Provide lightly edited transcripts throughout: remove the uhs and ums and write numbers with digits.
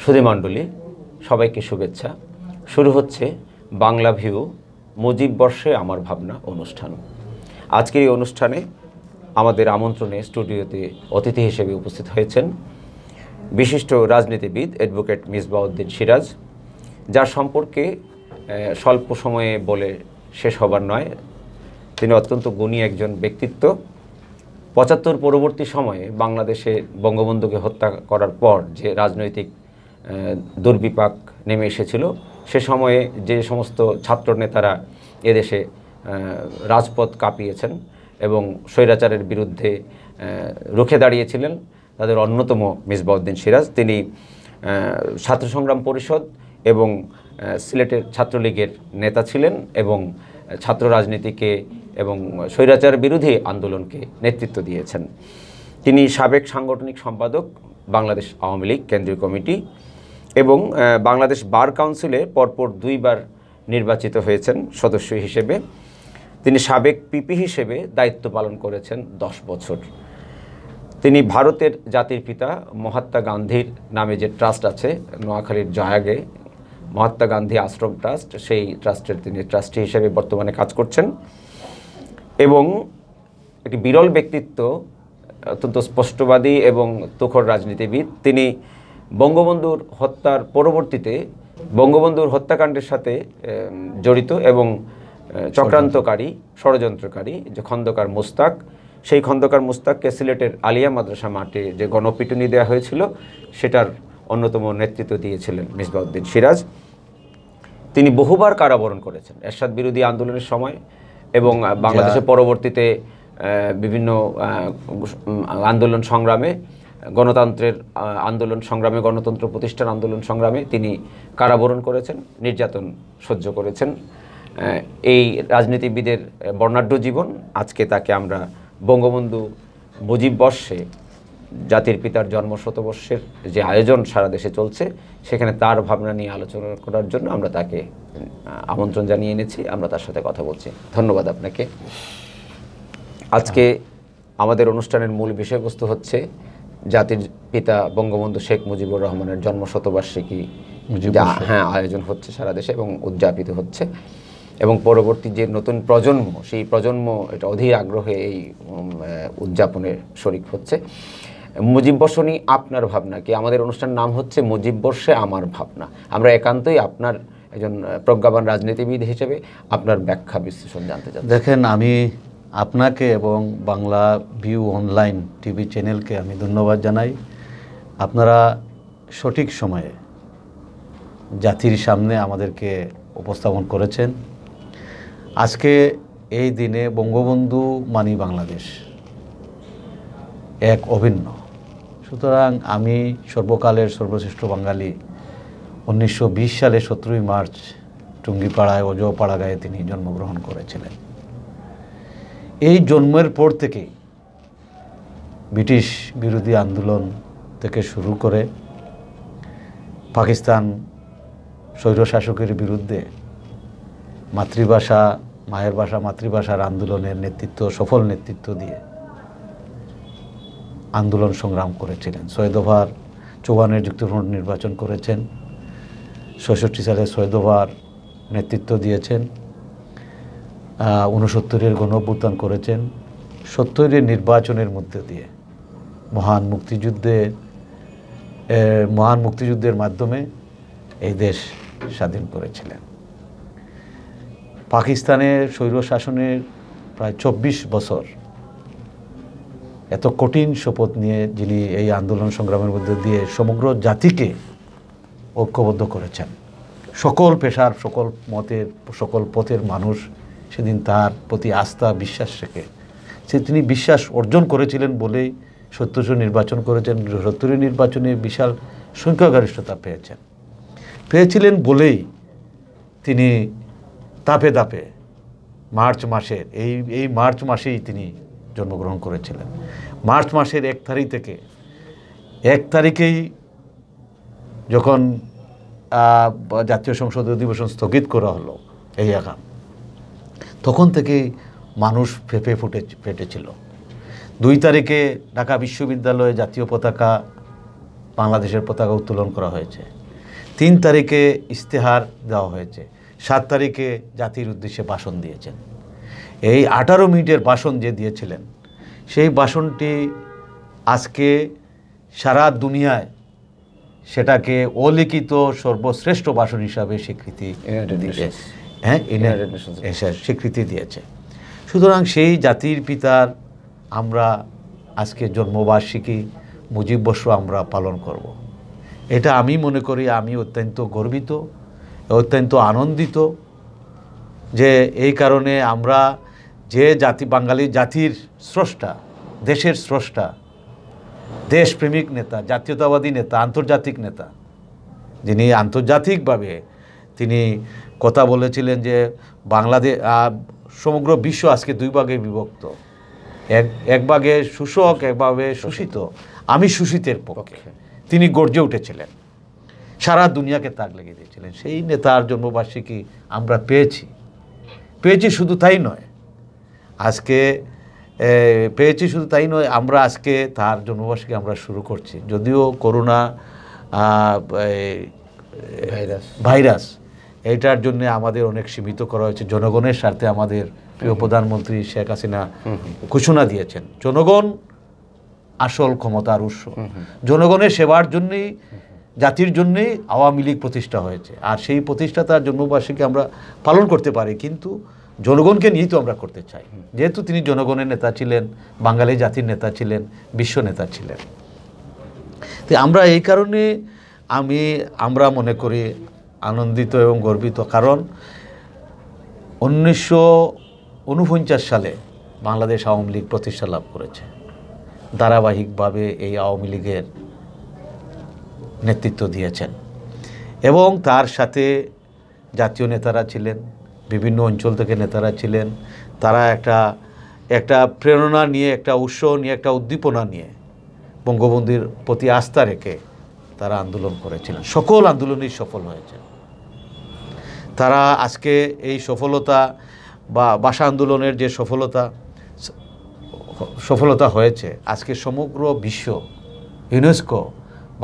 সুধীমণ্ডলী, সবাইকে শুভেচ্ছা। শুরু হচ্ছে বাংলা ভিউ মুজিব বর্ষে আমার ভাবনা অনুষ্ঠান। আজকের এই অনুষ্ঠানে আমাদের আমন্ত্রণে স্টুডিওতে অতিথি হিসেবে উপস্থিত হয়েছেন বিশিষ্ট রাজনীতিবিদ অ্যাডভোকেট মিসবাউদ্দিন সিরাজ, যার সম্পর্কে স্বল্প সময়ে বলে শেষ হবার নয়। তিনি অত্যন্ত গুণী একজন ব্যক্তিত্ব। ৭৫ পরবর্তী সময়ে বাংলাদেশে বঙ্গবন্ধুকে হত্যা করার পর যে রাজনৈতিক দুর্বিপাক নেমে এসেছিল, সে সময়ে যে সমস্ত ছাত্র নেতারা এদেশে রাজপথ কাঁপিয়েছেন এবং স্বৈরাচারের বিরুদ্ধে রুখে দাঁড়িয়েছিলেন, তাদের অন্যতম মিসবাউদ্দিন সিরাজ। তিনি ছাত্র সংগ্রাম পরিষদ এবং সিলেটের ছাত্রলীগের নেতা ছিলেন এবং ছাত্র রাজনীতিকে এবং স্বৈরাচার বিরোধী আন্দোলনকে নেতৃত্ব দিয়েছেন। তিনি সাবেক সাংগঠনিক সম্পাদক বাংলাদেশ আওয়ামী লীগ কেন্দ্রীয় কমিটি এবং বাংলাদেশ বার কাউন্সিলে পরপর 2 বার নির্বাচিত হয়েছেন সদস্য হিসেবে। তিনি সাবেক পিপি হিসেবে দায়িত্ব পালন করেছেন 10 বছর। তিনি ভারতের জাতির পিতা মহাত্মা গান্ধীর নামে যে ট্রাস্ট আছে নোয়াখালীর জয়াগে, মহাত্মা গান্ধী আশ্রম ট্রাস্ট, সেই ট্রাস্টের তিনি ট্রাস্টি হিসেবে বর্তমানে কাজ করছেন এবং একটি বিরল ব্যক্তিত্ব, অত্যন্ত স্পষ্টবাদী এবং তুখোড় রাজনীতিবিদ। তিনি বঙ্গবন্ধুর হত্যার পরবর্তীতে বঙ্গবন্ধুর হত্যাকাণ্ডের সাথে জড়িত এবং চক্রান্তকারী, ষড়যন্ত্রকারী যে খন্দকার মুস্তাক, সেই খন্দকার মুস্তাককে সিলেটের আলিয়া মাদ্রাসা মাঠে যে গণপিটুনি দেওয়া হয়েছিল, সেটার অন্যতম নেতৃত্ব দিয়েছিলেন মিসবাউদ্দিন সিরাজ। তিনি বহুবার কারাবরণ করেছেন এরশাদ বিরোধী আন্দোলনের সময় এবং বাংলাদেশের পরবর্তীতে বিভিন্ন আন্দোলন সংগ্রামে, গণতন্ত্রের আন্দোলন সংগ্রামে, গণতন্ত্র প্রতিষ্ঠান আন্দোলন সংগ্রামে তিনি কারাবরণ করেছেন, নির্যাতন সহ্য করেছেন। এই রাজনীতিবিদের বর্ণাঢ্য জীবন, আজকে তাকে আমরা বঙ্গবন্ধু মুজিব বর্ষে, জাতির পিতার জন্মশতবর্ষের যে আয়োজন সারা দেশে চলছে, সেখানে তার ভাবনা নিয়ে আলোচনা করার জন্য আমরা তাকে আমন্ত্রণ জানিয়ে এনেছি। আমরা তার সাথে কথা বলছি। ধন্যবাদ আপনাকে। আজকে আমাদের অনুষ্ঠানের মূল বিষয়বস্তু হচ্ছে জাতির পিতা বঙ্গবন্ধু শেখ মুজিবুর রহমানের জন্মশতবার্ষিকী আয়োজন হচ্ছে সারা দেশে এবং উদযাপিত হচ্ছে, এবং পরবর্তী যে নতুন প্রজন্ম, সেই প্রজন্ম এটা অধীর আগ্রহে এই উদযাপনে শরিক হচ্ছে। মুজিব বর্ষ নিয়ে আপনার ভাবনা কি? আমাদের অনুষ্ঠানের নাম হচ্ছে মুজিব বর্ষে আমার ভাবনা। আমরা একান্তই আপনার একজন প্রজ্ঞাবান রাজনীতিবিদ হিসেবে আপনার ব্যাখ্যা বিশ্লেষণ জানতে চাই। দেখেন, আমি আপনাকে এবং বাংলা ভিউ অনলাইন টিভি চ্যানেলকে আমি ধন্যবাদ জানাই। আপনারা সঠিক সময়ে জাতির সামনে আমাদেরকে উপস্থাপন করেছেন। আজকে এই দিনে বঙ্গবন্ধু মানি বাংলাদেশ এক অভিন্ন। সুতরাং আমি সর্বকালের সর্বশ্রেষ্ঠ বাঙালি, 1920 সালে 17ই মার্চ টুঙ্গিপাড়ায় অজপাড়াগাঁয়ে তিনি জন্মগ্রহণ করেছিলেন। এই জন্মের পর থেকেই ব্রিটিশ বিরোধী আন্দোলন থেকে শুরু করে পাকিস্তান স্বৈরশাসকের বিরুদ্ধে মাতৃভাষা, মায়ের ভাষা মাতৃভাষার আন্দোলনের নেতৃত্ব, সফল নেতৃত্ব দিয়ে আন্দোলন সংগ্রাম করেছিলেন। 6 দফার 54 যুক্তফ্রন্ট নির্বাচন করেছেন, 66 সালে 6 দফার নেতৃত্ব দিয়েছেন, 69-এর গণঅভ্যুত্থান করেছেন। 70-এর নির্বাচনের মধ্যে দিয়ে মহান মুক্তিযুদ্ধের মাধ্যমে এই দেশ স্বাধীন করেছিলেন। পাকিস্তানের স্বৈরশাসনের প্রায় 24 বছর এত কঠিন শপথ নিয়ে যিনি এই আন্দোলন সংগ্রামের মধ্যে দিয়ে সমগ্র জাতিকে ঐক্যবদ্ধ করেছেন, সকল পেশার, সকল মতের, সকল পথের মানুষ সেদিন তার প্রতি আস্থা, বিশ্বাস রেখে তিনি বিশ্বাস অর্জন করেছিলেন বলেই 70 নির্বাচন করেছেন। 70 নির্বাচনে বিশাল সংখ্যাগরিষ্ঠতা পেয়েছিলেন বলেই তিনি ধাপে ধাপে মার্চ মাসের এই মার্চ মাসেই তিনি জন্মগ্রহণ করেছিলেন। মার্চ মাসের 1 তারিখ থেকে 1 তারিখেই যখন জাতীয় সংসদ অধিবেশন স্থগিত করা হলো এই আগাম, তখন থেকেই মানুষ ফেটেছিল। 2 তারিখে ঢাকা বিশ্ববিদ্যালয়ে জাতীয় পতাকা বাংলাদেশের পতাকা উত্তোলন করা হয়েছে, 3 তারিখে ইস্তেহার দেওয়া হয়েছে, 7 তারিখে জাতির উদ্দেশ্যে ভাষণ দিয়েছেন। এই 18 মিনিটের ভাষণ যে দিয়েছিলেন, সেই ভাষণটি আজকে সারা দুনিয়ায় সেটাকে অলিখিত সর্বশ্রেষ্ঠ ভাষণ হিসাবে স্বীকৃতি দিয়েছে। হ্যাঁ, স্বীকৃতি দিয়েছে। সুতরাং সেই জাতির পিতার আমরা আজকে জন্মবার্ষিকী মুজিববর্ষ আমরা পালন করব। এটা আমি মনে করি, আমি অত্যন্ত গর্বিত, অত্যন্ত আনন্দিত যে এই কারণে আমরা যে জাতি, বাঙালি জাতির স্রষ্টা, দেশের স্রষ্টা, দেশপ্রেমিক নেতা, জাতীয়তাবাদী নেতা, আন্তর্জাতিক নেতা, যিনি আন্তর্জাতিকভাবে তিনি কথা বলেছিলেন যে বাংলাদেশ, সমগ্র বিশ্ব আজকে 2 ভাগে বিভক্ত, এক ভাগে শোষক, এক ভাগে শোষিত, আমি শোষিতের পক্ষে তিনি গর্জে উঠেছিলেন, সারা দুনিয়াকে তাক লেগে দিয়েছিলেন। সেই নেতার জন্মবার্ষিকী আমরা পেয়েছি। শুধু তাই নয়, আজকে শুধু তাই নয়, আমরা আজকে তার জন্মবার্ষিকী আমরা শুরু করছি। যদিও করোনা ভাইরাস এইটার জন্য আমাদের অনেক সীমিত করা হয়েছে। জনগণের স্বার্থে আমাদের প্রিয় প্রধানমন্ত্রী শেখ হাসিনা ঘোষণা দিয়েছেন, জনগণ আসল ক্ষমতার উৎস, জনগণের সেবার জন্যই, জাতির জন্যই আওয়ামী লীগ প্রতিষ্ঠা হয়েছে। আর সেই প্রতিষ্ঠা, তার জন্মবার্ষিকী আমরা পালন করতে পারি, কিন্তু জনগণকে নিয়েই তো আমরা করতে চাই, যেহেতু তিনি জনগণের নেতা ছিলেন, বাঙালি জাতির নেতা ছিলেন, বিশ্ব নেতা ছিলেন। তো আমরা এই কারণে আমরা মনে করি আনন্দিত এবং গর্বিত, কারণ 1949 সালে বাংলাদেশ আওয়ামী লীগ প্রতিষ্ঠা লাভ করেছে। ধারাবাহিকভাবে এই আওয়ামী লীগের নেতৃত্ব দিয়েছেন এবং তার সাথে জাতীয় নেতারা ছিলেন, বিভিন্ন অঞ্চল থেকে নেতারা ছিলেন। তারা একটা প্রেরণা নিয়ে, একটা উৎসাহ নিয়ে, একটা উদ্দীপনা নিয়ে বঙ্গবন্ধুর প্রতি আস্থা রেখে তারা আন্দোলন করেছিলেন। সকল আন্দোলনই সফল হয়েছে। তারা আজকে এই সফলতা বা ভাষা আন্দোলনের যে সফলতা হয়েছে, আজকে সমগ্র বিশ্ব, ইউনেস্কো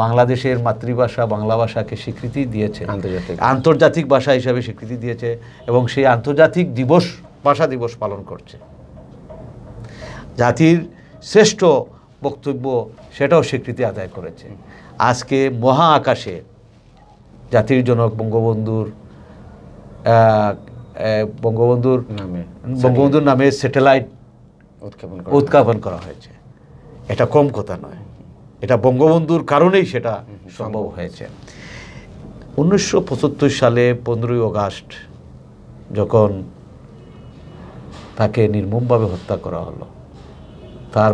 বাংলাদেশের মাতৃভাষা বাংলা ভাষাকে স্বীকৃতি দিয়েছে, আন্তর্জাতিক ভাষা হিসাবে স্বীকৃতি দিয়েছে এবং সেই আন্তর্জাতিক দিবস, ভাষা দিবস পালন করছে। জাতির শ্রেষ্ঠ বক্তব্য সেটাও স্বীকৃতি আদায় করেছে। আজকে মহা আকাশে জাতির জনক বঙ্গবন্ধুর নামে স্যাটেলাইট উৎক্ষেপণ করা হয়েছে। এটা কম কথা নয়, এটা বঙ্গবন্ধুর কারণেই সেটা সম্ভব হয়েছে। 1975 সালে 15ই আগস্ট যখন তাকে নির্মমভাবে হত্যা করা হলো, তার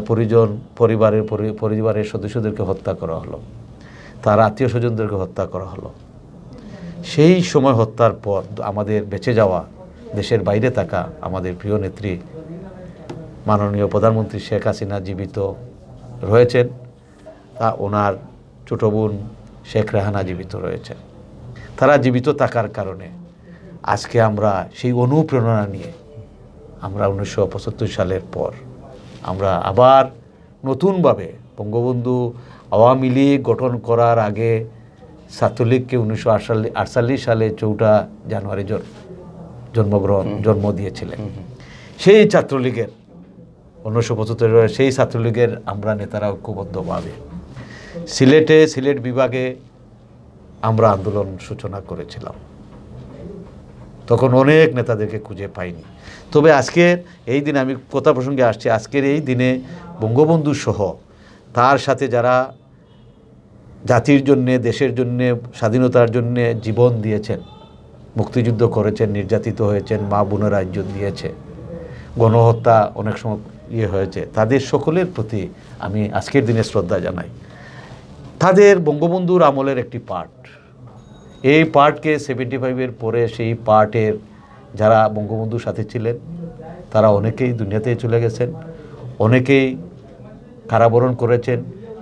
পরিবারের সদস্যদেরকে হত্যা করা হলো, তার আত্মীয় স্বজনদেরকে হত্যা করা হলো। সেই সময় হত্যার পর আমাদের বেঁচে যাওয়া, দেশের বাইরে থাকা আমাদের প্রিয় নেত্রী মাননীয় প্রধানমন্ত্রী শেখ হাসিনা জীবিত রয়েছেন, তা ওনার ছোট বোন শেখ রেহানা জীবিত রয়েছেন। তারা জীবিত থাকার কারণে আজকে আমরা সেই অনুপ্রেরণা নিয়ে আমরা 1975 সালের পর আমরা আবার নতুনভাবে বঙ্গবন্ধু আওয়ামী লীগ গঠন করার আগে ছাত্রলীগকে 1948 সালে 4 জানুয়ারি জন্ম দিয়েছিলেন। সেই ছাত্রলীগের 1975 সেই ছাত্রলীগের আমরা নেতারা ঐক্যবদ্ধভাবে সিলেট বিভাগে আমরা আন্দোলন সূচনা করেছিলাম। তখন অনেক নেতাদেরকে খুঁজে পাইনি। তবে আজকের এই দিনে, আমি কথা প্রসঙ্গে আসছি, আজকের এই দিনে বঙ্গবন্ধু সহ তার সাথে যারা জাতির জন্যে, দেশের জন্যে, স্বাধীনতার জন্যে জীবন দিয়েছেন, মুক্তিযুদ্ধ করেছেন, নির্যাতিত হয়েছেন, মা বোনেরা ইজ্জত দিয়েছে, গণহত্যা অনেক সময় হয়েছে, তাদের সকলের প্রতি আমি আজকের দিনে শ্রদ্ধা জানাই। তাদের বঙ্গবন্ধুর আমলের একটি পার্ট, এই পার্টকে 75-এর পরে সেই পার্টের যারা বঙ্গবন্ধুর সাথে ছিলেন তারা অনেকেই দুনিয়াতে চলে গেছেন, অনেকেই কারাবরণ করেছেন,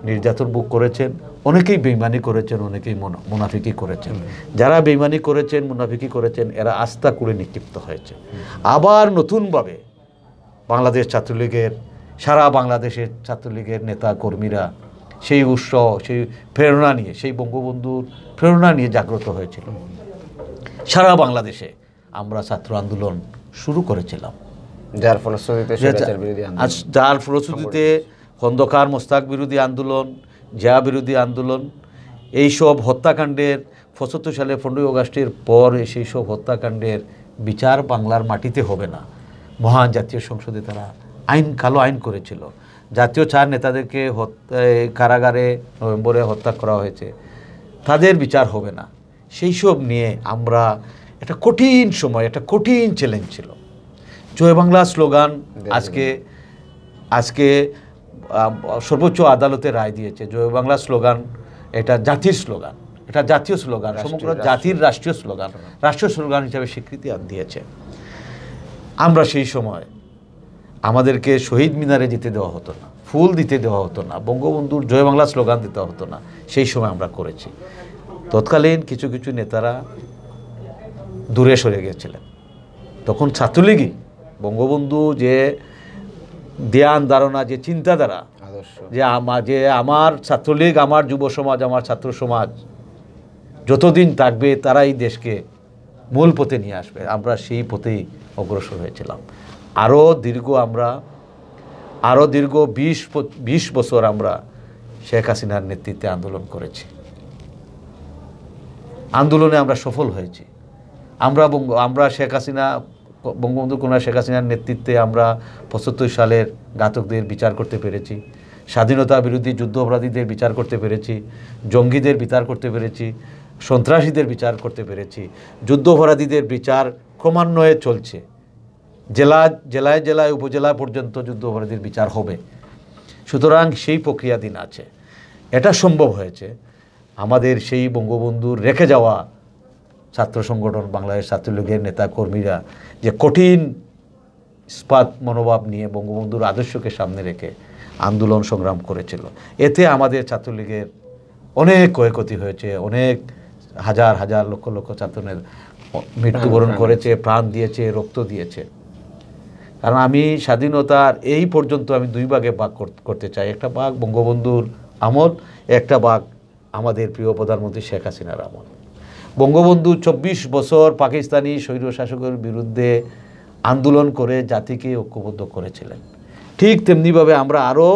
নির্যাতন ভোগ করেছেন, অনেকেই বেইমানি করেছেন, অনেকেই মুনাফিকি করেছেন। যারা বেইমানি করেছেন, মুনাফিকি করেছেন, এরা আস্থা করে নিক্ষিপ্ত হয়েছে। আবার নতুনভাবে বাংলাদেশ ছাত্রলীগের, সারা বাংলাদেশের ছাত্রলীগের নেতা কর্মীরা সেই উৎসাহ, সেই প্রেরণা নিয়ে, সেই বঙ্গবন্ধুর প্রেরণা নিয়ে জাগ্রত হয়েছিল। সারা বাংলাদেশে আমরা ছাত্র আন্দোলন শুরু করেছিলাম, যার ফলশ্রুতিতে স্বৈরাচার বিরোধী আন্দোলন, যার ফলশ্রুতিতে খন্দকার মোস্তাক বিরোধী আন্দোলন, জিয়া বিরোধী আন্দোলন, এইসব হত্যাকাণ্ডের ৭৫ সালে ১৫ই আগস্টের পর সেই সব হত্যাকাণ্ডের বিচার বাংলার মাটিতে হবে না। মহান জাতীয় সংসদে তারা কালো আইন করেছিল। জাতীয় 4 নেতাদেরকে কারাগারে নভেম্বরে হত্যা করা হয়েছে, তাদের বিচার হবে না। সেই সব নিয়ে আমরা একটা কঠিন সময়, একটা কঠিন চ্যালেঞ্জ ছিল। জয় বাংলা স্লোগান আজকে সর্বোচ্চ আদালতে রায় দিয়েছে। জয় বাংলা স্লোগান এটা জাতির স্লোগান, এটা জাতীয় স্লোগান, সমগ্র জাতির রাষ্ট্রীয় স্লোগান, রাষ্ট্রীয় স্লোগান হিসাবে স্বীকৃতি দিয়েছে। আমরা সেই সময় আমাদেরকে শহীদ মিনারে যেতে দেওয়া হতো না, ফুল দিতে দেওয়া হতো না, বঙ্গবন্ধুর জয় বাংলা স্লোগান দিতে হতো না। সেই সময় আমরা করেছি। তৎকালীন কিছু কিছু নেতারা দূরে সরে গিয়েছিলেন। তখন ছাত্রলীগই বঙ্গবন্ধু যে ধ্যান ধারণা, যে চিন্তাধারা, যে আমার ছাত্রলীগ, আমার যুব সমাজ, আমার ছাত্র সমাজ যতদিন থাকবে তারাই দেশকে মূল পথে নিয়ে আসবে, আমরা সেই পথেই অগ্রসর হয়েছিলাম। আরও দীর্ঘ ২০ বছর আমরা শেখ হাসিনার নেতৃত্বে আন্দোলন করেছি। আন্দোলনে আমরা সফল হয়েছি। আমরা শেখ হাসিনা, বঙ্গবন্ধু কন্যা শেখ হাসিনার নেতৃত্বে আমরা ৭৫ সালের ঘাতকদের বিচার করতে পেরেছি, স্বাধীনতা বিরোধী যুদ্ধ অপরাধীদের বিচার করতে পেরেছি, জঙ্গিদের বিচার করতে পেরেছি, সন্ত্রাসীদের বিচার করতে পেরেছি। যুদ্ধ অপরাধীদের বিচার ক্রমান্বয়ে চলছে। জেলায় উপজেলা পর্যন্ত যুদ্ধ অপরাধীর বিচার হবে। সুতরাং সেই প্রক্রিয়াধীন আছে। এটা সম্ভব হয়েছে আমাদের সেই বঙ্গবন্ধুর রেখে যাওয়া ছাত্র সংগঠন, বাংলাদেশ ছাত্রলীগের নেতা কর্মীরা যে কঠিন ইস্পাত মনোভাব নিয়ে বঙ্গবন্ধুর আদর্শকে সামনে রেখে আন্দোলন সংগ্রাম করেছিল। এতে আমাদের ছাত্রলীগের অনেক ক্ষয়ক্ষতি হয়েছে, অনেক হাজার লক্ষ লক্ষ ছাত্রদের মৃত্যুবরণ করেছে, প্রাণ দিয়েছে, রক্ত দিয়েছে। কারণ আমি স্বাধীনতার এই পর্যন্ত আমি 2 ভাগে ভাগ করতে চাই। একটা ভাগ বঙ্গবন্ধুর আমল, একটা ভাগ আমাদের প্রিয় প্রধানমন্ত্রী শেখ হাসিনার আমল। বঙ্গবন্ধু 24 বছর পাকিস্তানি স্বৈরশাসকের বিরুদ্ধে আন্দোলন করে জাতিকে ঐক্যবদ্ধ করেছিলেন। ঠিক তেমনিভাবে আমরা আরও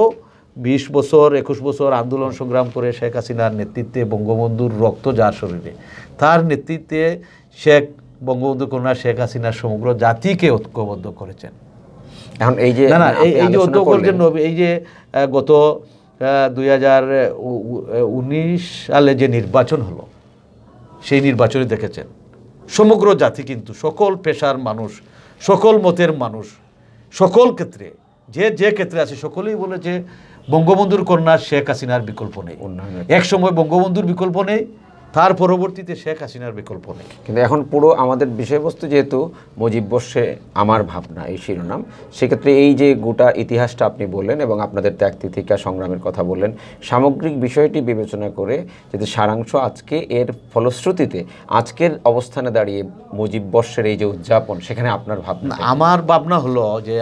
20 বছর 21 বছর আন্দোলন সংগ্রাম করে শেখ হাসিনার নেতৃত্বে, বঙ্গবন্ধুর রক্ত যার শরীরে, তার নেতৃত্বে বঙ্গবন্ধু কন্যা শেখ হাসিনার সমগ্র জাতিকে ঐক্যবদ্ধ করেছেন। এখন এই যে গত 2019 সালে যে নির্বাচন হলো, সেই নির্বাচনে দেখেছেন সমগ্র জাতি কিন্তু, সকল পেশার মানুষ, সকল মতের মানুষ, সকল ক্ষেত্রে যে ক্ষেত্রে আছে সকলেই বলেছে বঙ্গবন্ধুর কন্যা শেখ হাসিনার বিকল্প নেই। এক সময় বঙ্গবন্ধুর বিকল্প নেই, তার পরবর্তীতে শেখ হাসিনার বিকল্প নেই। কিন্তু এখন পুরো আমাদের বিষয়বস্তু যেহেতু মুজিব বর্ষে আমার ভাবনা এই শিরোনাম, সেক্ষেত্রে এই যে গোটা ইতিহাসটা আপনি বললেন এবং আপনাদের ত্যাগ তিতিক্ষা সংগ্রামের কথা বললেন, সামগ্রিক বিষয়টি বিবেচনা করে যদি সারাংশ আজকে এর ফলশ্রুতিতে আজকের অবস্থানে দাঁড়িয়ে মুজিব বর্ষের এই যে উদযাপন, সেখানে আপনার ভাবনা? আমার ভাবনা হলো যে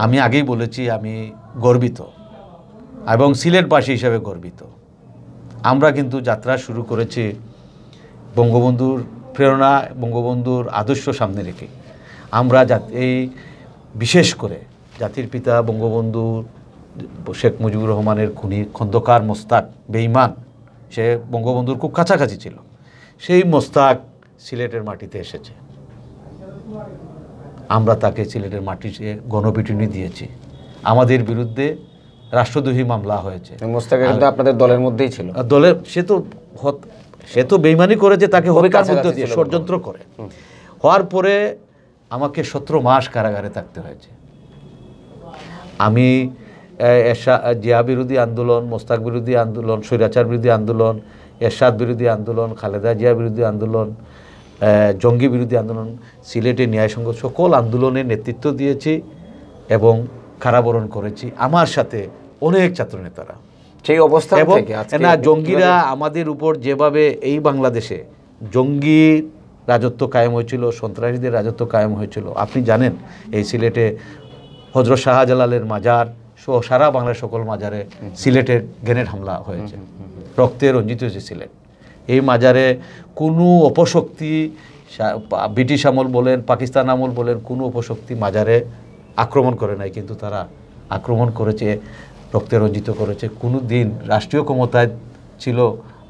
আমি আগেই বলেছি আমি গর্বিত এবং সিলেটবাসী হিসেবে গর্বিত। আমরা কিন্তু যাত্রা শুরু করেছি বঙ্গবন্ধুর প্রেরণা, বঙ্গবন্ধুর আদর্শ সামনে রেখে। আমরা এই বিশেষ করে জাতির পিতা বঙ্গবন্ধু শেখ মুজিবুর রহমানের খুনি খন্দকার মোস্তাক বেঈমান, সে বঙ্গবন্ধুর খুব কাছাকাছি ছিল, সেই মোস্তাক সিলেটের মাটিতে এসেছে। আমরা তাকে সিলেটের মাটিতে গণপিটুনি দিয়েছি, আমাদের বিরুদ্ধে রাষ্ট্রদ্রোহী মামলা হয়েছে। মোস্তাক কিন্তু আপনাদের দলের মধ্যেই ছিল। দলের সে তো বেইমানি করেছে, তাকে হত্যার মধ্যে দিয়ে ষড়যন্ত্র করে। হওয়ার পরে আমাকে 17 মাস কারাগারে থাকতে হয়েছে। আমি জিয়া বিরোধী আন্দোলন, মোস্তাক বিরোধী আন্দোলন, স্বৈরাচার বিরোধী আন্দোলন, এরশাদ বিরোধী আন্দোলন, খালেদা জিয়া বিরোধী আন্দোলন, জঙ্গি বিরোধী আন্দোলন, সিলেটে ন্যায়সংঘ, সকল আন্দোলনের নেতৃত্ব দিয়েছি এবং কারাবরণ করেছি আমার সাথে অনেক ছাত্রনেতারা। সেই অবস্থা থেকে জঙ্গিরা আমাদের উপর যেভাবে এই বাংলাদেশে জঙ্গি রাজত্ব কায়েম হয়েছিল, সন্ত্রাসীদের রাজত্ব কায়েম হয়েছিল, আপনি জানেন এই সিলেটে হযরত শাহজালালের মাজার সারা বাংলার সকল মাজারে সিলেটের গ্রেনেড হামলা হয়েছে, রক্তে রঞ্জিত হয়েছে সিলেট। এই মাজারে কোনো অপশক্তি, ব্রিটিশ আমল বলেন, পাকিস্তান আমল বলেন, কোনো অপশক্তি মাজারে আক্রমণ করে নাই, কিন্তু তারা আক্রমণ করেছে, রক্তে রঞ্জিত করেছে। কোনো দিন রাষ্ট্রীয় ক্ষমতায় ছিল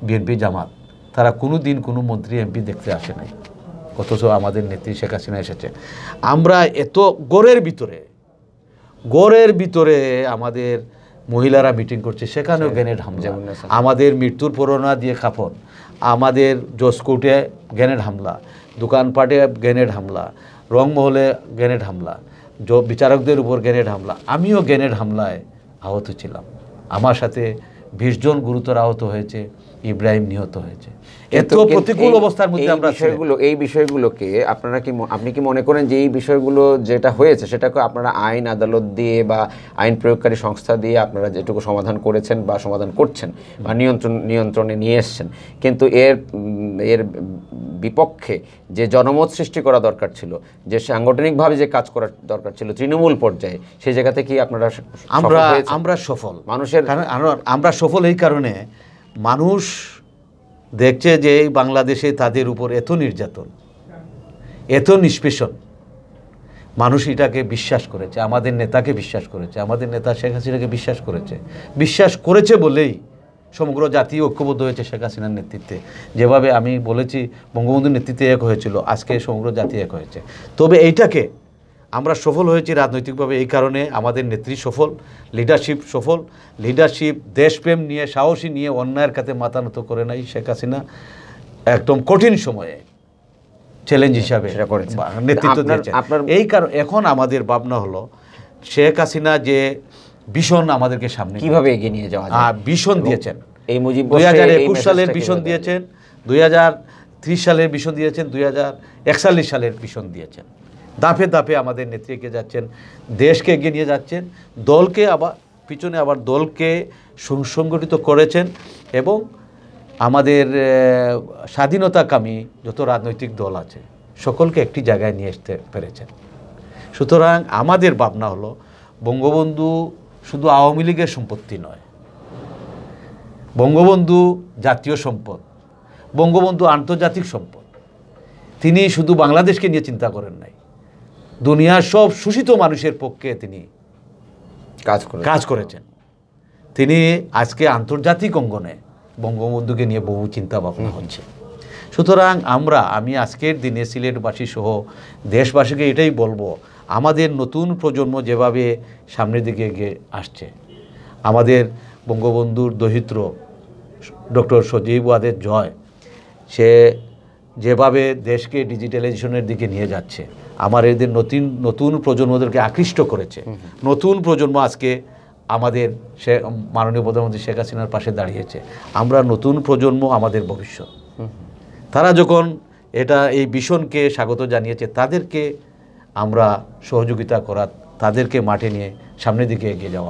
বিএনপি জামাত, তারা কোনো দিন কোনো মন্ত্রী এমপি দেখতে আসে নাই, অথচ আমাদের নেত্রী শেখ হাসিনা এসেছে। আমরা এত গড়ের ভিতরে আমাদের মহিলারা মিটিং করছে, সেখানেও গ্রেনেড হামলা, আমাদের মৃত্যুর পরোয়ানা দিয়ে খাফন, আমাদের জসকোর্টে গ্রেনেড হামলা, দোকানপাটে গ্রেনেড হামলা, রংমহলে গ্রেনেড হামলা, বিচারকদের উপর গ্রেনেড হামলা। আমিও গ্রেনেড হামলায় আহত ছিলাম, আমার সাথে 20 জন গুরুতর আহত হয়েছে, ইব্রাহিম নিহত হয়েছে। এত প্রতিকূল অবস্থার মধ্যে আমরা এই বিষয়গুলোকে আপনি কি মনে করেন যে এই বিষয়গুলো যেটা হয়েছে সেটাকে আপনারা আইন আদালত দিয়ে বা আইন প্রয়োগকারী সংস্থা দিয়ে আপনারা যেটুকু সমাধান করেছেন বা সমাধান করছেন বা নিয়ন্ত্রণে নিয়ে এসছেন, কিন্তু এর বিপক্ষে যে জনমত সৃষ্টি করা দরকার ছিল, যে সাংগঠনিকভাবে যে কাজ করার দরকার ছিল তৃণমূল পর্যায়ে, সেই জায়গা থেকে আপনারা আমরা সফল মানুষের আমরা সফল এই কারণে, মানুষ দেখছে যে বাংলাদেশে তাদের উপর এত নির্যাতন, এত নিষ্পেষণ, মানুষ এটাকে বিশ্বাস করেছে, আমাদের নেতাকে বিশ্বাস করেছে, আমাদের নেতা শেখ হাসিনাকে বিশ্বাস করেছে বলেই সমগ্র জাতি ঐক্যবদ্ধ হয়েছে শেখ হাসিনার নেতৃত্বে। যেভাবে আমি বলেছি বঙ্গবন্ধুর নেতৃত্বে এক হয়েছিল, আজকে সমগ্র জাতি এক হয়েছে। তবে এইটাকে আমরা সফল হয়েছি রাজনৈতিকভাবে এই কারণে, আমাদের নেত্রী সফল, লিডারশিপ দেশপ্রেম নিয়ে, সাহসী নিয়ে অন্যায়ের কাছে মাথা নত করে নাই শেখ হাসিনা, একদম কঠিন সময়ে চ্যালেঞ্জ হিসাবে নেতৃত্ব দিয়েছেন। এই কারণ এখন আমাদের ভাবনা হলো শেখ হাসিনা যে ভীষণ আমাদেরকে সামনে কিভাবে এগিয়ে নিয়ে যাওয়া যায়, ভীষণ দিয়েছেন। এই 2021 সালের ভীষণ দিয়েছেন, 2030 সালের ভীষণ দিয়েছেন, 2041 সালের ভীষণ দিয়েছেন। ধাপে ধাপে আমাদের নেত্রী এগিয়ে যাচ্ছেন, দেশকে এগিয়ে নিয়ে যাচ্ছেন, দলকে আবার পিছনে আবার দলকে সুসংগঠিত করেছেন এবং আমাদের স্বাধীনতাকামী যত রাজনৈতিক দল আছে সকলকে একটি জায়গায় নিয়ে আসতে পেরেছেন। সুতরাং আমাদের ভাবনা হলো বঙ্গবন্ধু শুধু আওয়ামী লীগের সম্পত্তি নয়, বঙ্গবন্ধু জাতীয় সম্পদ, বঙ্গবন্ধু আন্তর্জাতিক সম্পদ। তিনি শুধু বাংলাদেশকে নিয়ে চিন্তা করেন নাই, দুনিয়ার সব শোষিত মানুষের পক্ষে তিনি কাজ করেছেন। তিনি আজকে আন্তর্জাতিক অঙ্গনে বঙ্গবন্ধুকে নিয়ে বহু চিন্তা ভাবনা হচ্ছে। সুতরাং আমি আজকের দিনে সিলেটবাসী সহ দেশবাসীকে এটাই বলবো, আমাদের নতুন প্রজন্ম যেভাবে সামনের দিকে এগিয়ে আসছে, আমাদের বঙ্গবন্ধুর দৌহিত্র ডক্টর সজীব ওয়াদের জয়, সে যেভাবে দেশকে ডিজিটালাইজেশনের দিকে নিয়ে যাচ্ছে, আমার এদের নতুন প্রজন্মদেরকে আকৃষ্ট করেছে। নতুন প্রজন্ম আজকে আমাদের মাননীয় প্রধানমন্ত্রী শেখ হাসিনার পাশে দাঁড়িয়েছে। আমরা নতুন প্রজন্ম আমাদের ভবিষ্যৎ। তারা যখন এই ভীষণকে স্বাগত জানিয়েছে, তাদেরকে আমরা সহযোগিতা করা, তাদেরকে মাঠে নিয়ে সামনের দিকে এগিয়ে যাওয়া।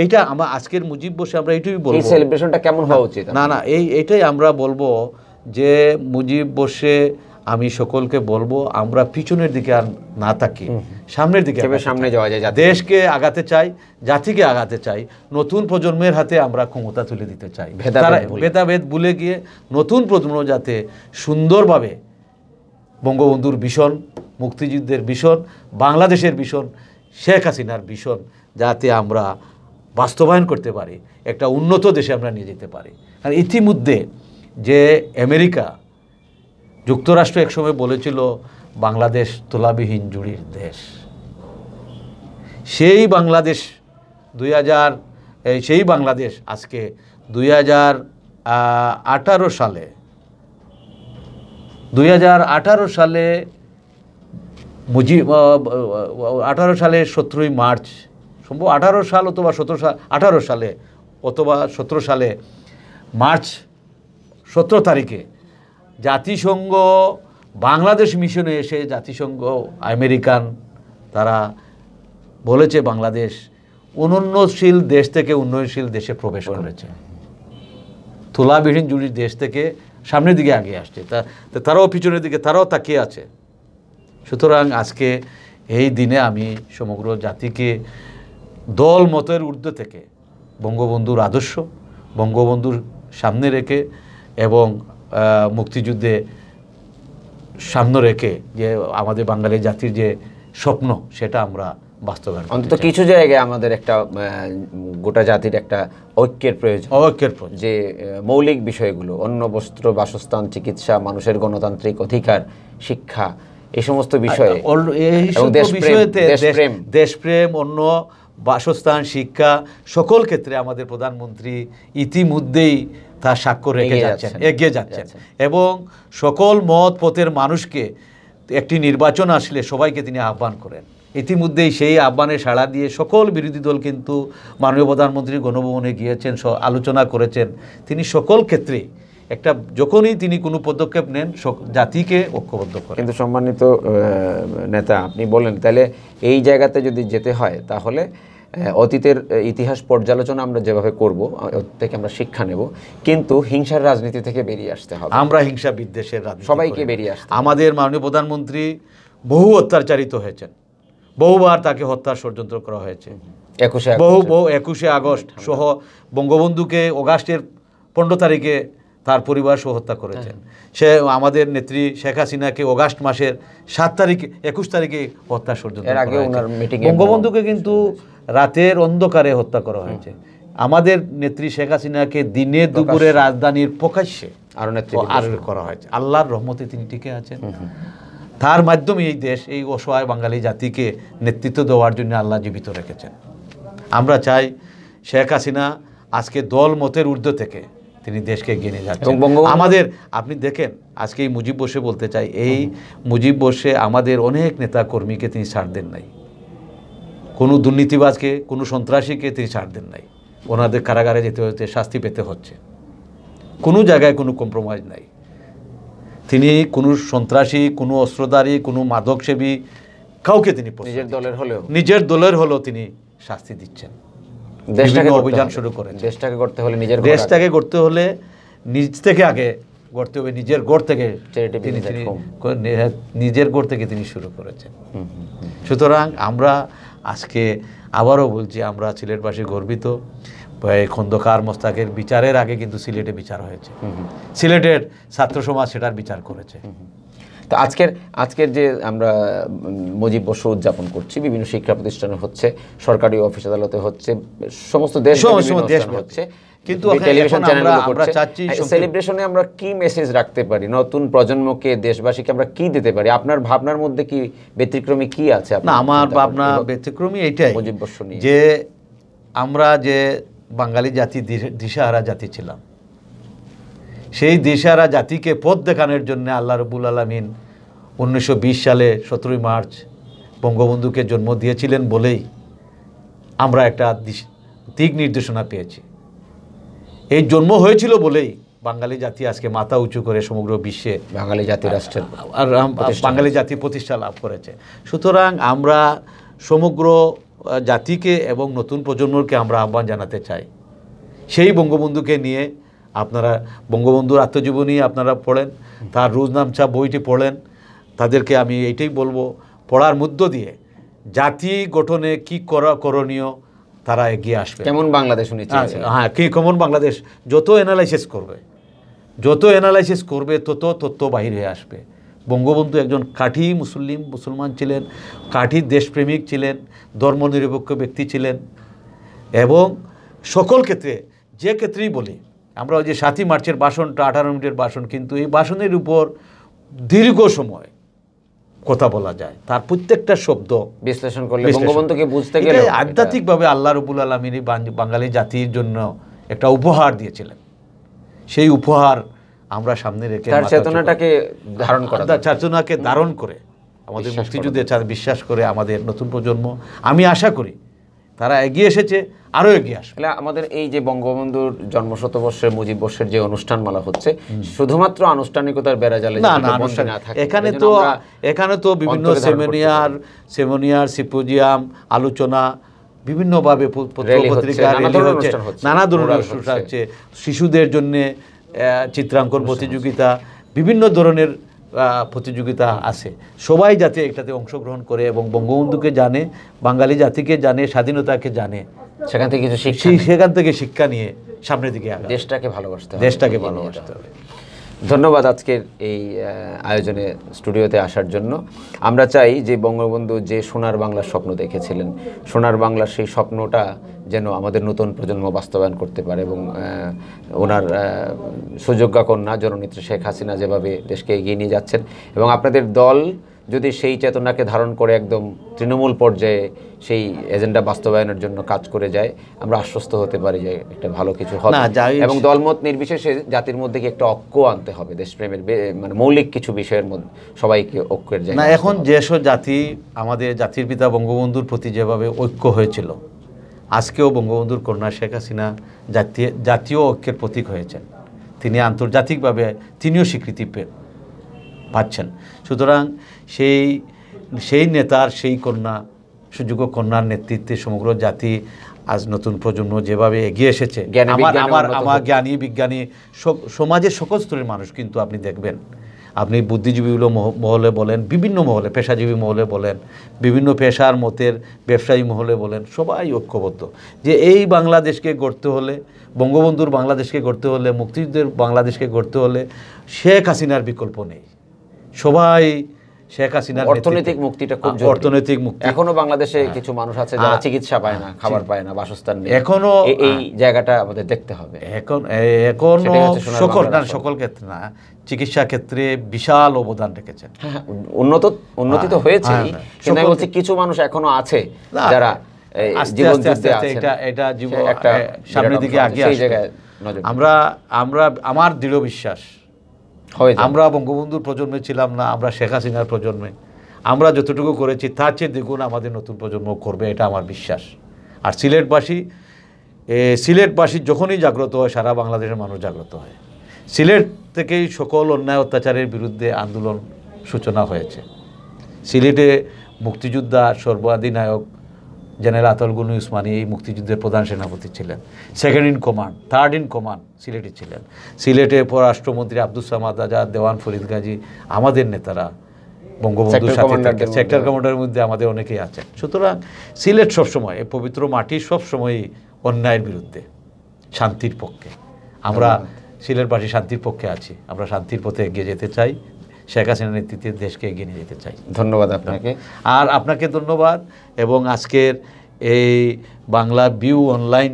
এইটা আমরা আজকের মুজিব বসে আমরা এইটাই বলবো, এই সেলিব্রেশনটা কেমন হওয়া উচিত। এইটাই আমরা বলবো যে মুজিব বসে আমি সকলকে বলবো, আমরা পিছনের দিকে আর না তাকি সামনের দিকে সামনে যাওয়া যায়, দেশকে আগাতে চাই, জাতিকে আগাতে চাই, নতুন প্রজন্মের হাতে আমরা ক্ষমতা তুলে দিতে চাই। ভেদাভেদ ভুলে গিয়ে নতুন প্রজন্ম যাতে সুন্দরভাবে বঙ্গবন্ধুর ভীষণ, মুক্তিযুদ্ধের ভীষণ, বাংলাদেশের ভীষণ, শেখ হাসিনার ভীষণ যাতে আমরা বাস্তবায়ন করতে পারি, একটা উন্নত দেশে আমরা নিয়ে যেতে পারি। আর ইতিমধ্যে যে আমেরিকা যুক্তরাষ্ট্র একসময় বলেছিল বাংলাদেশ তুলাবিহীন জুড়ির দেশ, সেই বাংলাদেশ আজকে 2018 সালে 18 সালে 17ই মার্চ, সম্ভব 18 সাল অথবা 17 সালে মার্চ 17 তারিখে জাতিসংঘ বাংলাদেশ মিশনে এসে জাতিসংঘ আমেরিকান তারা বলেছে বাংলাদেশ উন্নয়নশীল দেশ থেকে উন্নয়নশীল দেশে প্রবেশ করেছে, তুলাবিহীন জুড়ির দেশ থেকে সামনের দিকে এগিয়ে আসছে। তারাও পিছনের দিকে তারাও তাকিয়ে আছে। সুতরাং আজকে এই দিনে আমি সমগ্র জাতিকে দল মতের ঊর্ধ্বে থেকে বঙ্গবন্ধুর আদর্শ, বঙ্গবন্ধুর সামনে রেখে এবং মুক্তিযুদ্ধে সামনে রেখে যে আমাদের বাঙালি জাতির যে স্বপ্ন সেটা আমরা বাস্তবায়ন করতে অন্তত কিছু জায়গায় আমাদের একটা গোটা জাতির একটা ঐক্যের প্রয়োজন, যে মৌলিক বিষয়গুলো অন্ন, বস্ত্র, বাসস্থান, চিকিৎসা, মানুষের গণতান্ত্রিক অধিকার, শিক্ষা, এই সমস্ত বিষয়ে দেশপ্রেম, অন্য, বাসস্থান, শিক্ষা সকল ক্ষেত্রে আমাদের প্রধানমন্ত্রী ইতিমধ্যেই তার স্বাক্ষর রেখে যাচ্ছেন, এগিয়ে যাচ্ছেন এবং সকল মত পথের মানুষকে একটি নির্বাচন আসলে সবাইকে তিনি আহ্বান করেন। ইতিমধ্যেই সেই আহ্বানে সাড়া দিয়ে সকল বিরোধী দল কিন্তু মাননীয় প্রধানমন্ত্রী গণভবনে গিয়েছেন, আলোচনা করেছেন। তিনি সকল ক্ষেত্রে একটা যখনই তিনি কোনো পদক্ষেপ নেন জাতিকে ঐক্যবদ্ধ করেন। কিন্তু সম্মানিত নেতা, আপনি বলেন তাহলে এই জায়গাতে যদি যেতে হয় তাহলে অতীতের ইতিহাস পর্যালোচনা আমরা যেভাবে করব থেকে আমরা শিক্ষা নেব, কিন্তু হিংসার রাজনীতি থেকে বেরিয়ে আসতে হবে। আমরা হিংসা বিদ্বেষের রাজনীতি সবাইকে বেরিয়ে আসতে। আমাদের মাননীয় প্রধানমন্ত্রী বহু অত্যাচারিত হয়েছেন, বহুবার তাকে হত্যার ষড়যন্ত্র করা হয়েছে। 21শে আগস্ট সহ বঙ্গবন্ধুকে অগাস্টের 15 তারিখে তার পরিবার সহ হত্যা করেছেন। সে আমাদের নেত্রী শেখ হাসিনাকে অগাস্ট মাসের 21 তারিখে হত্যা ষড়যন্ত্র করা হয়েছে। বঙ্গবন্ধুকে কিন্তু রাতের অন্ধকারে হত্যা করা হয়েছে। আমাদের নেত্রী শেখ হাসিনাকে দিনে দুপুরে রাজধানীর প্রকাশ্যে আরো করা হয়েছে। আল্লাহর রহমতে তিনি টিকে আছেন। তার মাধ্যমে এই দেশ, এই অসহায় বাঙালি জাতিকে নেতৃত্ব দেওয়ার জন্য আল্লাহ জীবিত রেখেছেন। আমরা চাই শেখ হাসিনা আজকে দল মতের ঊর্ধ্বে থেকে তিনি দেশকে এগিয়ে নিয়ে যাচ্ছেন। আমাদের আপনি দেখেন আজকে এই মুজিব বর্ষে বলতে চাই, এই মুজিব বর্ষে আমাদের অনেক নেতা কর্মীকে তিনি ছাড় দেন নাই, কোনো দুর্নীতিবাজকে, কোনো সন্ত্রাসীকে তিনি ছাড় দেন নাই। ওনাদের কারাগারে যেতে হচ্ছে, শাস্তি পেতে হচ্ছে, কোনো জায়গায় কোনো কম্প্রোমাইজ নাই। তিনি কোনো সন্ত্রাসী, কোনো অস্ত্রধারী, কোনো মাদকসেবী কাউকে তিনি নিজের দলের হলেও তিনি শাস্তি দিচ্ছেন। অভিযান শুরু করেন। দেশটাকে গড়তে হলে নিজ থেকে আগে গড়তে হবে, নিজের গড় থেকে তিনি শুরু করেছেন। সুতরাং আমরা আজকে আবারও বলছি, আমরা সিলেটবাসী গর্বিত। খন্দকার মোস্তাকের বিচারের আগে কিন্তু সিলেটে বিচার হয়েছে, সিলেটের ছাত্র সমাজ সেটার বিচার করেছে। তো আজকের যে আমরা মুজিব বর্ষ উদযাপন করছি, বিভিন্ন শিক্ষা প্রতিষ্ঠানে হচ্ছে, সরকারি অফিস আদালতে হচ্ছে, সমস্ত দেশ হচ্ছে, কিন্তু টেলিভিশন চ্যানেলগুলো করছে। সেলিব্রেশনে আমরা কি মেসেজ রাখতে পারি নতুন প্রজন্মকে, দেশবাসীকে আমরা কি দিতে পারি? আপনার ভাবনার মধ্যে কি ব্যতিক্রমী কি আছে? না, আমার ভাবনা ব্যতিক্রমী এইটাই মুজিব বর্ষ নিয়ে, যে আমরা যে বাঙালি জাতি দিশাহারা জাতি ছিলাম, সেই দিশাহারা জাতিকে পথ দেখানোর জন্য আল্লাহ রাব্বুল আলামিন 1920 সালে 17 মার্চ বঙ্গবন্ধুকে জন্ম দিয়েছিলেন বলেই আমরা একটা দিক নির্দেশনা পেয়েছি। এই জন্ম হয়েছিল বলেই বাঙালি জাতি আজকে মাথা উঁচু করে সমগ্র বিশ্বে বাঙালি জাতি রাষ্ট্রের বাঙালি জাতি প্রতিষ্ঠা লাভ করেছে। সুতরাং আমরা সমগ্র জাতিকে এবং নতুন প্রজন্মকে আমরা আহ্বান জানাতে চাই, সেই বঙ্গবন্ধুকে নিয়ে আপনারা বঙ্গবন্ধুর আত্মজীবনী আপনারা পড়েন, তার রোজনামচা বইটি পড়েন। তাদেরকে আমি এইটাই বলবো, পড়ার মধ্য দিয়ে জাতি গঠনে কি করণীয় তারা এগিয়ে আসবে। কেমন বাংলাদেশ হ্যাঁ, কেমন বাংলাদেশ যত অ্যানালাইসিস করবে তত তথ্য বাহির হয়ে আসবে। বঙ্গবন্ধু একজন কাঠি মুসলমান ছিলেন, কাঠি দেশপ্রেমিক ছিলেন, ধর্মনিরপেক্ষ ব্যক্তি ছিলেন এবং সকল ক্ষেত্রে, যে ক্ষেত্রেই বলি আমরা ওই যে 7ই মার্চের ভাষণটা 18 মিনিটের ভাষণ, কিন্তু এই ভাষণের উপর দীর্ঘ সময় কথা বলা যায়, তার প্রত্যেকটা শব্দ বিশ্লেষণ করলে বঙ্গবন্ধুকে বুঝতে গেলে আধ্যাত্মিকভাবে আল্লাহ রাব্বুল আলামিন বাঙালি জাতির জন্য একটা উপহার দিয়েছিলেন। সেই উপহার আমরা সামনে রেখে তার চেতনাটাকে ধারণ করে আমাদের মুক্তিযুদ্ধে বিশ্বাস করে আমাদের নতুন প্রজন্ম, আমি আশা করি তারা এগিয়ে এসেছে, আরও এগিয়ে আসবে। আমাদের এই যে বঙ্গবন্ধুর জন্মশতবর্ষের মুজিব বর্ষের যে অনুষ্ঠানমালা হচ্ছে, শুধুমাত্র আনুষ্ঠানিকতার বেড়াজালে না, এখানে তো বিভিন্ন সেমিনার, সিম্পোজিয়াম, আলোচনা, বিভিন্নভাবে পত্রিকা, নানা ধরনের অনুষ্ঠান হচ্ছে। শিশুদের জন্য চিত্রাঙ্কন প্রতিযোগিতা, বিভিন্ন ধরনের প্রতিযোগিতা আছে, সবাই যাতে এটাতে অংশগ্রহণ করে এবং বঙ্গবন্ধুকে জানে, বাঙালি জাতিকে জানে, স্বাধীনতাকে জানে, সেখান থেকে কিছু সেখান থেকে শিক্ষা নিয়ে সামনের দিকে আগাবে। দেশটাকে ভালোবাসতে হবে, দেশটাকে ভালোবাসতে হবে। ধন্যবাদ আজকের এই আয়োজনে স্টুডিওতে আসার জন্য। আমরা চাই যে বঙ্গবন্ধু যে সোনার বাংলার স্বপ্ন দেখেছিলেন, সোনার বাংলার সেই স্বপ্নটা যেন আমাদের নতুন প্রজন্ম বাস্তবায়ন করতে পারে এবং ওনার সুযোগ্য কন্যা জননেত্রী শেখ হাসিনা যেভাবে দেশকে এগিয়ে নিয়ে যাচ্ছেন এবং আপনাদের দল যদি সেই চেতনাকে ধারণ করে একদম তৃণমূল পর্যায়ে সেই এজেন্ডা বাস্তবায়নের জন্য কাজ করে যায়, আমরা আশ্বস্ত হতে পারি যে একটা ভালো কিছু হবে এবং দলমত নির্বিশেষে জাতির মধ্যে কি একটা ঐক্য আনতে হবে, দেশপ্রেমের মানে মৌলিক কিছু বিষয়ের মধ্যে সবাইকে ঐক্যের জায়গায় না। এখন যেসব জাতি আমাদের জাতির পিতা বঙ্গবন্ধুর প্রতি যেভাবে ঐক্য হয়েছিল, আজকেও বঙ্গবন্ধুর কন্যা শেখ হাসিনা জাতীয় ঐক্যের প্রতীক হয়েছেন। তিনি আন্তর্জাতিকভাবে তিনিও স্বীকৃতি পাচ্ছেন। সুতরাং সেই নেতার সেই কন্যা, সুযোগ্য কন্যার নেতৃত্বে সমগ্র জাতি আজ নতুন প্রজন্ম যেভাবে এগিয়ে এসেছে, আমার জ্ঞানী বিজ্ঞানী সমাজের সকল স্তরের মানুষ কিন্তু আপনি দেখবেন, আপনি বুদ্ধিজীবী মহলে বলেন, বিভিন্ন মহলে, পেশাজীবী মহলে বলেন, বিভিন্ন পেশার মতের ব্যবসায়ী মহলে বলেন, সবাই ঐক্যবদ্ধ যে এই বাংলাদেশকে গড়তে হলে, বঙ্গবন্ধুর বাংলাদেশকে গড়তে হলে, মুক্তিযুদ্ধের বাংলাদেশকে গড়তে হলে শেখ হাসিনার বিকল্প নেই। সবাই শেখ হাসিনার অর্থনৈতিক মুক্তিটা খুব জরুরি। অর্থনৈতিক মুক্তি। এখনো বাংলাদেশে কিছু মানুষ আছে যারা চিকিৎসা পায় না, খাবার পায় না, বাসস্থান নেই, এখনো এই জায়গাটা আমাদের দেখতে হবে। সকল ক্ষেত্রে না, চিকিৎসা ক্ষেত্রে বিশাল অবদান রেখেছেন। উন্নতি তো হয়েছে, কিন্তু আমি বলছি কিছু মানুষ এখনো আছে যারা জীবন যুদ্ধে আছে, এটা জীবন একটা সামনের দিকে এগিয়ে আসে। আমার দৃঢ় বিশ্বাস, আমরা বঙ্গবন্ধুর প্রজন্মে ছিলাম না, আমরা শেখ হাসিনার প্রজন্মে, আমরা যতটুকু করেছি তার চেয়ে দ্বিগুণ আমাদের নতুন প্রজন্ম করবে, এটা আমার বিশ্বাস। আর সিলেটবাসী যখনই জাগ্রত হয়, সারা বাংলাদেশের মানুষ জাগ্রত হয়। সিলেট থেকেই সকল অন্যায় অত্যাচারের বিরুদ্ধে আন্দোলন সূচনা হয়েছে। সিলেটে মুক্তিযোদ্ধা সর্বাধিনায়ক জেনারেল আতাউল গনি উসমানী এই মুক্তিযুদ্ধের প্রধান সেনাপতি ছিলেন, second in command, third in command সিলেটে ছিলেন। সিলেটে পররাষ্ট্রমন্ত্রী আব্দুস সামাদ আজাদ, দেওয়ান ফরিদ গাজী, আমাদের নেতারা বঙ্গবন্ধুর সাথে, সেক্টর কমান্ডারের মধ্যে আমাদের অনেকেই আছেন। সুতরাং সিলেট সবসময়, এই পবিত্র মাটি সবসময়ই অন্যায়ের বিরুদ্ধে, শান্তির পক্ষে। আমরা সিলেটবাসী শান্তির পক্ষে আছি, আমরা শান্তির পথে এগিয়ে যেতে চাই, শেখ হাসিনার নেতৃত্বে দেশকে এগিয়ে নিয়ে যেতে চাই। ধন্যবাদ আপনাকে। আর আপনাকে ধন্যবাদ, এবং আজকের এই বাংলা ভিউ অনলাইন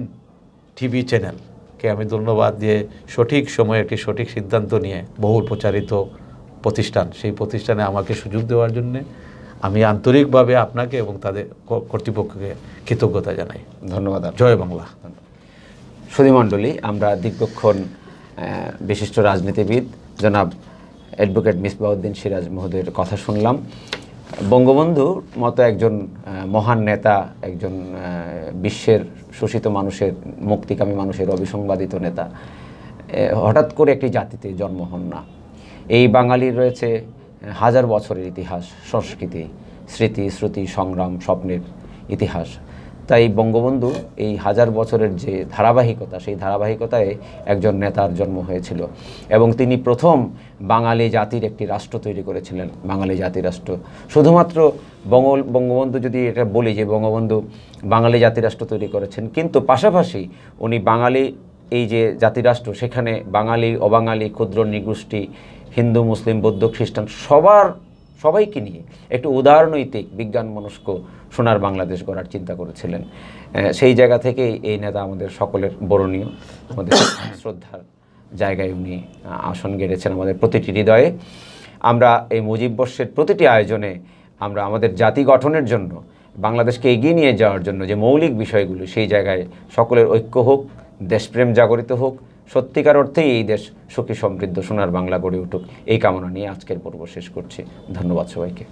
টিভি চ্যানেলকে আমি ধন্যবাদ দিয়ে সঠিক সময়ে একটি সঠিক সিদ্ধান্ত নিয়ে বহুল প্রচারিত প্রতিষ্ঠান, সেই প্রতিষ্ঠানে আমাকে সুযোগ দেওয়ার জন্যে আমি আন্তরিকভাবে আপনাকে এবং তাদের কর্তৃপক্ষকে কৃতজ্ঞতা জানাই। ধন্যবাদ। জয় বাংলা। সুধীমণ্ডলী, আমরা দীর্ঘক্ষণ বিশিষ্ট রাজনীতিবিদ জনাব অ্যাডভোকেট মিসবাউদ্দিন সিরাজ মহোদয়ের কথা শুনলাম। বঙ্গবন্ধুর মতো একজন মহান নেতা, একজন বিশ্বের শোষিত মানুষের, মুক্তিকামী মানুষের অবিসংবাদিত নেতা হঠাৎ করে একটি জাতিতে জন্ম হন না। এই বাঙালির রয়েছে হাজার বছরের ইতিহাস, সংস্কৃতি, স্মৃতি, শ্রুতি, সংগ্রাম, স্বপ্নের ইতিহাস। তাই বঙ্গবন্ধু এই হাজার বছরের যে ধারাবাহিকতা, সেই ধারাবাহিকতায় একজন নেতার জন্ম হয়েছিল এবং তিনি প্রথম বাঙালি জাতির একটি রাষ্ট্র তৈরি করেছিলেন, বাঙালি জাতি রাষ্ট্র। শুধুমাত্র বঙ্গবন্ধু যদি এটা বলি যে বঙ্গবন্ধু বাঙালি জাতি রাষ্ট্র তৈরি করেছেন, কিন্তু পাশাপাশি উনি বাঙালি এই যে জাতিরাষ্ট্র, সেখানে বাঙালি, অবাঙালি, ক্ষুদ্র নৃগোষ্ঠী, হিন্দু, মুসলিম, বৌদ্ধ, খ্রিস্টান সবাইকে নিয়ে একটু উদারনৈতিক, বিজ্ঞান মনস্ক সোনার বাংলাদেশ গড়ার চিন্তা করেছিলেন। সেই জায়গা থেকে এই নেতা আমাদের সকলের বরণীয়, আমাদের শ্রদ্ধার জায়গায় উনি আসন গেড়েছেন আমাদের প্রতিটি হৃদয়ে। আমরা এই মুজিববর্ষের প্রতিটি আয়োজনে আমরা আমাদের জাতি গঠনের জন্য, বাংলাদেশকে এগিয়ে নিয়ে যাওয়ার জন্য যে মৌলিক বিষয়গুলো, সেই জায়গায় সকলের ঐক্য হোক, দেশপ্রেম জাগরিত হোক, সত্যিকার অর্থেই এই দেশ সুখী সমৃদ্ধ সোনার বাংলা গড়ে উঠুক, এই কামনা নিয়ে আজকের পর্ব শেষ করছি। ধন্যবাদ সবাইকে।